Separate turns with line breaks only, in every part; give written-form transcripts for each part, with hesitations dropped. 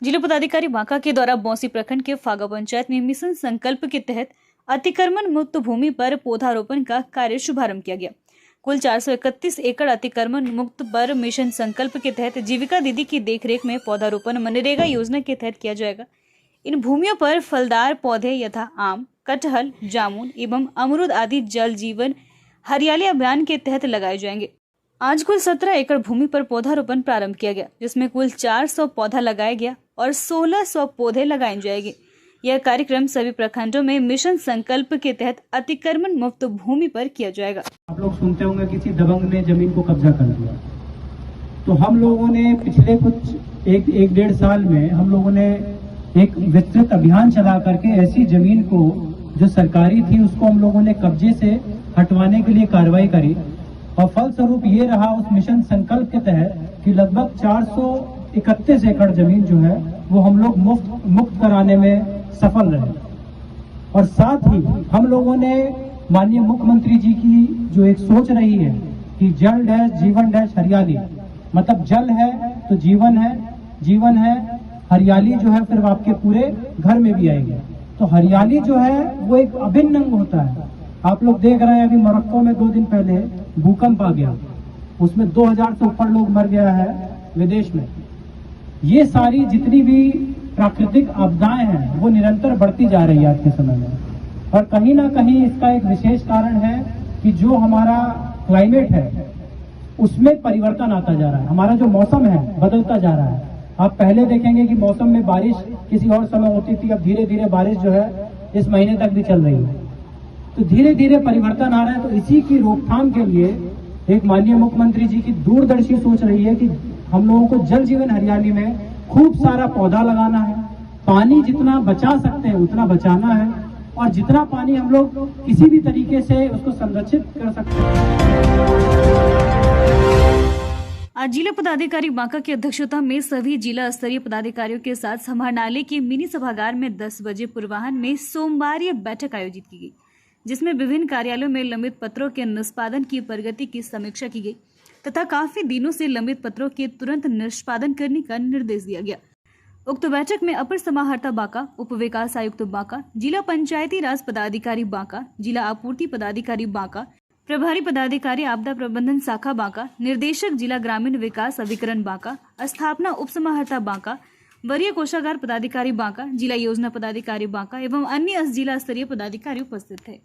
जिला पदाधिकारी बांका के द्वारा बौंसी प्रखंड के फागा पंचायत में मिशन संकल्प के तहत अतिक्रमण मुक्त भूमि पर पौधारोपण का कार्य शुभारंभ किया गया। कुल 431 एकड़ अतिक्रमण मुक्त पर मिशन संकल्प के तहत जीविका दीदी की देखरेख में पौधारोपण मनरेगा योजना के तहत किया जाएगा। इन भूमियों पर फलदार पौधे यथा आम, कटहल, जामुन एवं अमरूद आदि जल जीवन हरियाली अभियान के तहत लगाए जाएंगे। आज कुल 17 एकड़ भूमि पर पौधारोपण प्रारंभ किया गया, जिसमें कुल 400 पौधा लगाया गया और 1600 पौधे लगाए जाएंगे। यह कार्यक्रम सभी प्रखंडों में मिशन संकल्प के तहत अतिक्रमण मुक्त भूमि पर किया जाएगा।
आप लोग सुनते होंगे किसी दबंग ने जमीन को कब्जा कर लिया, तो हम लोगों ने पिछले कुछ एक डेढ़ साल में हम लोगों ने एक विस्तृत अभियान चला करके ऐसी जमीन को जो सरकारी थी उसको हम लोगों ने कब्जे से हटवाने के लिए कार्रवाई करी और फलस्वरूप ये रहा उस मिशन संकल्प के तहत कि लगभग 431 एकड़ जमीन जो है वो हम लोग मुक्त कराने में सफल रहे। और साथ ही हम लोगों ने माननीय मुख्यमंत्री जी की जो एक सोच रही है कि जल डैश जीवन डैश हरियाली, मतलब जल है तो जीवन है, जीवन है हरियाली जो है फिर आपके पूरे घर में भी आएगी। तो हरियाली जो है वो एक अभिन्न अंग होता है। आप लोग देख रहे हैं अभी मोरक्को में 2 दिन पहले भूकंप आ गया, उसमें 2000 से ऊपर लोग मर गया है विदेश में। ये सारी जितनी भी प्राकृतिक आपदाएं हैं वो निरंतर बढ़ती जा रही है आज के समय में, और कहीं ना कहीं इसका एक विशेष कारण है कि जो हमारा क्लाइमेट है उसमें परिवर्तन आता जा रहा है। हमारा जो मौसम है बदलता जा रहा है। आप पहले देखेंगे कि मौसम में बारिश किसी और समय होती थी, अब धीरे धीरे बारिश जो है इस महीने तक भी चल रही है। तो धीरे धीरे परिवर्तन आ रहा है। तो इसी की रोकथाम के लिए एक माननीय मुख्यमंत्री जी की दूरदर्शी सोच रही है कि हम लोगों को जल जीवन हरियाली में खूब सारा पौधा लगाना है, पानी जितना बचा सकते हैं उतना बचाना है, और जितना पानी हम लोग किसी भी तरीके से उसको संरक्षित कर सकते हैं।
आज जिला पदाधिकारी बांका की अध्यक्षता में सभी जिला स्तरीय पदाधिकारियों के साथ समाहरणालय के मिनी सभागार में 10 बजे पूर्वाह्न में सोमवार बैठक आयोजित की गई, जिसमें विभिन्न कार्यालयों में लंबित पत्रों के निष्पादन की प्रगति की समीक्षा की गई तथा काफी दिनों से लंबित पत्रों के तुरंत निष्पादन करने का निर्देश दिया गया। उक्त बैठक में अपर समाहर्ता बांका, उप विकास आयुक्त बांका, जिला पंचायती राज पदाधिकारी बांका, जिला आपूर्ति पदाधिकारी बांका, प्रभारी पदाधिकारी आपदा प्रबंधन शाखा बांका, निर्देशक जिला ग्रामीण विकास अभिकरण बांका, स्थापना उप समाहर्ता बांका, वरीय कोषागार पदाधिकारी बांका, जिला योजना पदाधिकारी बांका एवं अन्य जिला स्तरीय पदाधिकारी उपस्थित थे।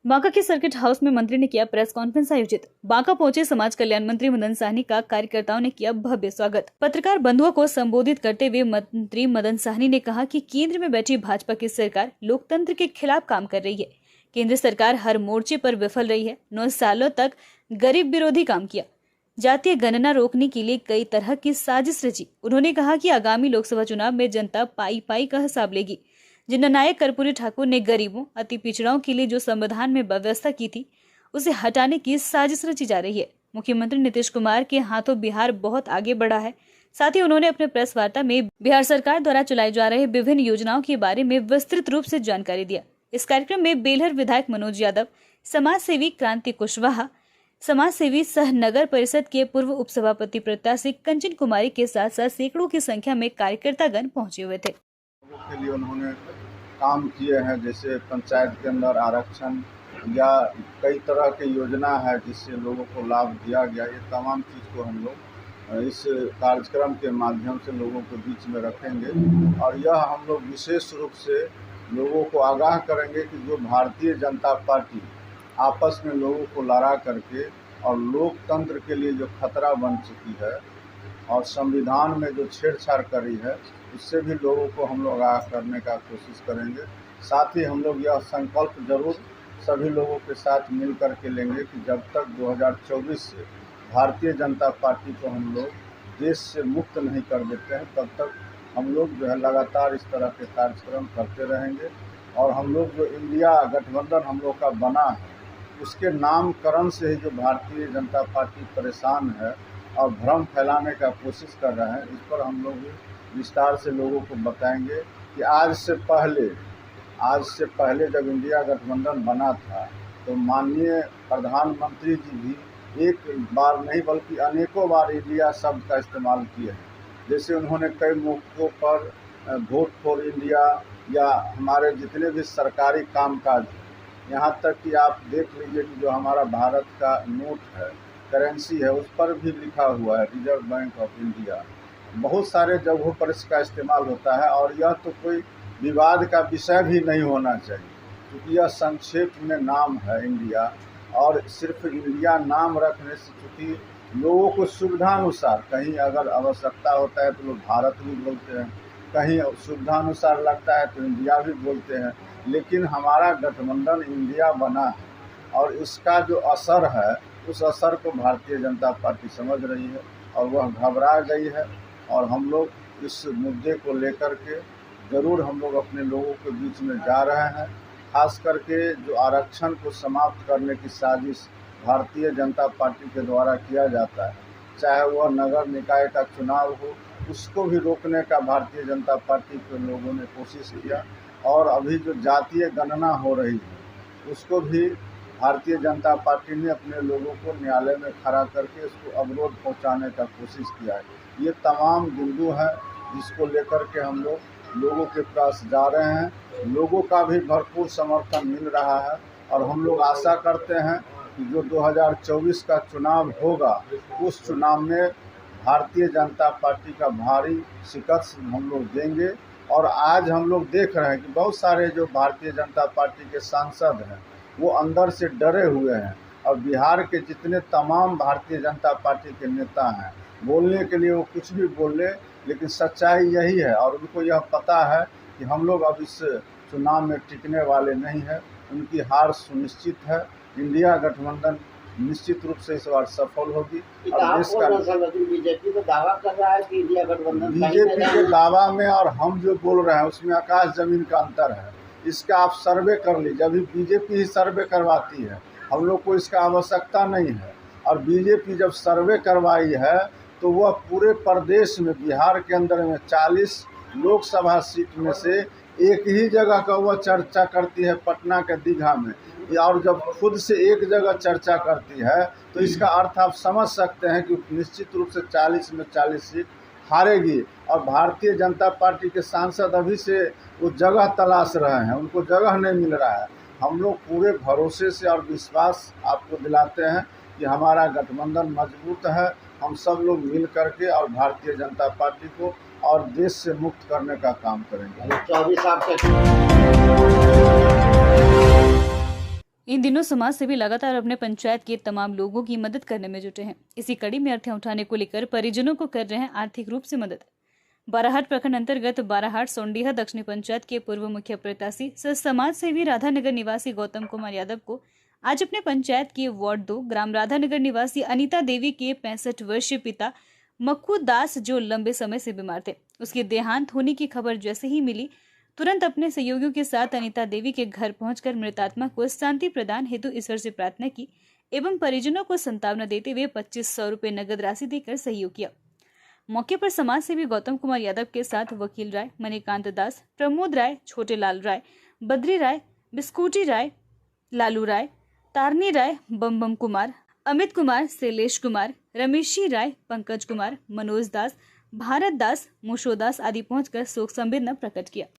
बांका के सर्किट हाउस में मंत्री ने किया प्रेस कॉन्फ्रेंस आयोजित। बांका पहुंचे समाज कल्याण मंत्री मदन साहनी का कार्यकर्ताओं ने किया भव्य स्वागत। पत्रकार बंधुओं को संबोधित करते हुए मंत्री मदन साहनी ने कहा कि केंद्र में बैठी भाजपा की सरकार लोकतंत्र के खिलाफ काम कर रही है। केंद्र सरकार हर मोर्चे पर विफल रही है। 9 सालों तक गरीब विरोधी काम किया, जातीय गणना रोकने के लिए कई तरह की साजिश रची। उन्होंने कहा कि आगामी लोकसभा चुनाव में जनता पाई पाई का हिसाब लेगी। जननायक कर्पूरी ठाकुर ने गरीबों, अति पिछड़ाओं के लिए जो संविधान में व्यवस्था की थी उसे हटाने की साजिश रची जा रही है। मुख्यमंत्री नीतीश कुमार के हाथों बिहार बहुत आगे बढ़ा है। साथ ही उन्होंने अपने प्रेस वार्ता में बिहार सरकार द्वारा चलाई जा रही विभिन्न योजनाओं के बारे में विस्तृत रूप से जानकारी दिया। इस कार्यक्रम में बेलहर विधायक मनोज यादव, समाज सेवी क्रांति कुशवाहा, समाज सेवी सह नगर परिषद के पूर्व उपसभापति प्रत्याशी कंचन कुमारी के साथ साथ सैकड़ों की संख्या में कार्यकर्तागण पहुंचे हुए थे।
के लिए उन्होंने काम किए हैं, जैसे पंचायत के अंदर आरक्षण या कई तरह की योजना है जिससे लोगों को लाभ दिया गया। ये तमाम चीज़ को हम लोग इस कार्यक्रम के माध्यम से लोगों के बीच में रखेंगे, और यह हम लोग विशेष रूप से लोगों को आगाह करेंगे कि जो भारतीय जनता पार्टी आपस में लोगों को लड़ा करके और लोकतंत्र के लिए जो खतरा बन चुकी है और संविधान में जो छेड़छाड़ करी है, उससे भी लोगों को हम लोग आगाह करने का कोशिश करेंगे। साथ ही हम लोग यह संकल्प जरूर सभी लोगों के साथ मिल कर के लेंगे कि जब तक 2024 से भारतीय जनता पार्टी को हम लोग देश से मुक्त नहीं कर देते हैं, तब तक हम लोग जो है लगातार इस तरह के कार्यक्रम करते रहेंगे। और हम लोग जो इंडिया गठबंधन हम लोग का बना है, उसके नामकरण से ही जो भारतीय जनता पार्टी परेशान है और भ्रम फैलाने का कोशिश कर रहे हैं, इस पर हम लोग विस्तार से लोगों को बताएंगे कि आज से पहले जब इंडिया गठबंधन बना था तो माननीय प्रधानमंत्री जी भी एक बार नहीं बल्कि अनेकों बार इंडिया शब्द का इस्तेमाल किए हैं। जैसे उन्होंने कई मौक़ों पर वोट फॉर इंडिया या हमारे जितने भी सरकारी कामकाज, यहाँ तक कि आप देख लीजिए कि जो हमारा भारत का नोट है, करेंसी है, उस पर भी लिखा हुआ है रिजर्व बैंक ऑफ इंडिया। बहुत सारे जगहों पर इसका इस्तेमाल होता है और यह तो कोई विवाद का विषय भी नहीं होना चाहिए, क्योंकि यह संक्षेप में नाम है इंडिया। और सिर्फ इंडिया नाम रखने से चूँकि लोगों को सुविधानुसार कहीं अगर आवश्यकता होता है तो लोग भारत भी बोलते हैं, कहीं सुविधानुसार लगता है तो इंडिया भी बोलते हैं, लेकिन हमारा गठबंधन इंडिया बना है और इसका जो असर है उस असर को भारतीय जनता पार्टी समझ रही है और वह घबरा गई है। और हम लोग इस मुद्दे को लेकर के ज़रूर हम लोग अपने लोगों के बीच में जा रहे हैं। खास करके जो आरक्षण को समाप्त करने की साजिश भारतीय जनता पार्टी के द्वारा किया जाता है, चाहे वह नगर निकाय का चुनाव हो, उसको भी रोकने का भारतीय जनता पार्टी के लोगों ने कोशिश किया। और अभी जो जातीय गणना हो रही है उसको भी भारतीय जनता पार्टी ने अपने लोगों को न्यायालय में खड़ा करके इसको अवरोध पहुंचाने का कोशिश किया है। ये तमाम बिंदु हैं जिसको लेकर के हम लोग लोगों के पास जा रहे हैं। लोगों का भी भरपूर समर्थन मिल रहा है और हम लोग आशा करते हैं कि जो 2024 का चुनाव होगा उस चुनाव में भारतीय जनता पार्टी का भारी शिकस्त हम लोग देंगे। और आज हम लोग देख रहे हैं कि बहुत सारे जो भारतीय जनता पार्टी के सांसद हैं वो अंदर से डरे हुए हैं और बिहार के जितने तमाम भारतीय जनता पार्टी के नेता हैं बोलने के लिए वो कुछ भी बोल ले, लेकिन सच्चाई यही है और उनको यह पता है कि हम लोग अब इस चुनाव में टिकने वाले नहीं हैं। उनकी हार सुनिश्चित है। इंडिया गठबंधन निश्चित रूप से इस बार सफल होगी। और देश का
बीजेपी तो दावा कर रहा है कि इंडिया गठबंधन
बीजेपी के दावा में और हम जो बोल रहे हैं उसमें आकाश जमीन का अंतर है। इसका आप सर्वे कर लीजिए, अभी बीजेपी ही सर्वे करवाती है, हम लोग को इसका आवश्यकता नहीं है। और बीजेपी जब सर्वे करवाई है तो वह पूरे प्रदेश में बिहार के अंदर में 40 लोकसभा सीट में से एक ही जगह का वह चर्चा करती है, पटना के दीघा में। और जब खुद से एक जगह चर्चा करती है तो इसका अर्थ आप समझ सकते हैं कि निश्चित रूप से 40 में 40 सीट हारेगी। और भारतीय जनता पार्टी के सांसद अभी से वो जगह तलाश रहे हैं, उनको जगह नहीं मिल रहा है। हम लोग पूरे भरोसे से और विश्वास आपको दिलाते हैं कि हमारा गठबंधन मजबूत है। हम सब लोग मिल करके और भारतीय जनता पार्टी को और देश से मुक्त करने का काम करेंगे।
24 आपके
इन दिनों समाज सेवी लगातार अपने पंचायत के तमाम लोगों की मदद करने में जुटे हैं। इसी कड़ी में अर्थी उठाने को लेकर परिजनों को कर रहे हैं आर्थिक रूप से मदद। बाराहाट प्रखंड अंतर्गत बाराहाट सोंडीहा दक्षिणी पंचायत के पूर्व मुख्य प्रत्याशी सह समाज सेवी राधानगर निवासी गौतम कुमार यादव को आज अपने पंचायत के वार्ड 2 ग्राम राधानगर निवासी अनीता देवी के 65 वर्षीय पिता मक्खू दास, जो लंबे समय से बीमार थे, उसके देहांत होने की खबर जैसे ही मिली, तुरंत अपने सहयोगियों के साथ अनीता देवी के घर पहुंचकर मृतात्मा को शांति प्रदान हेतु ईश्वर से प्रार्थना की एवं परिजनों को सांत्वना देते हुए 2500 रुपये नगद राशि देकर सहयोग किया। मौके पर समाज सेवी गौतम कुमार यादव के साथ वकील राय, मणिकांत दास, प्रमोद राय, छोटे लाल राय, बद्री राय, बिस्कुटी राय, लालू राय, तारनी राय, बम कुमार, अमित कुमार, शैलेश कुमार, रमेशी राय, पंकज कुमार, मनोज दास, भारत दास, मुशो दास आदि पहुंचकर शोक संवेदना प्रकट किया।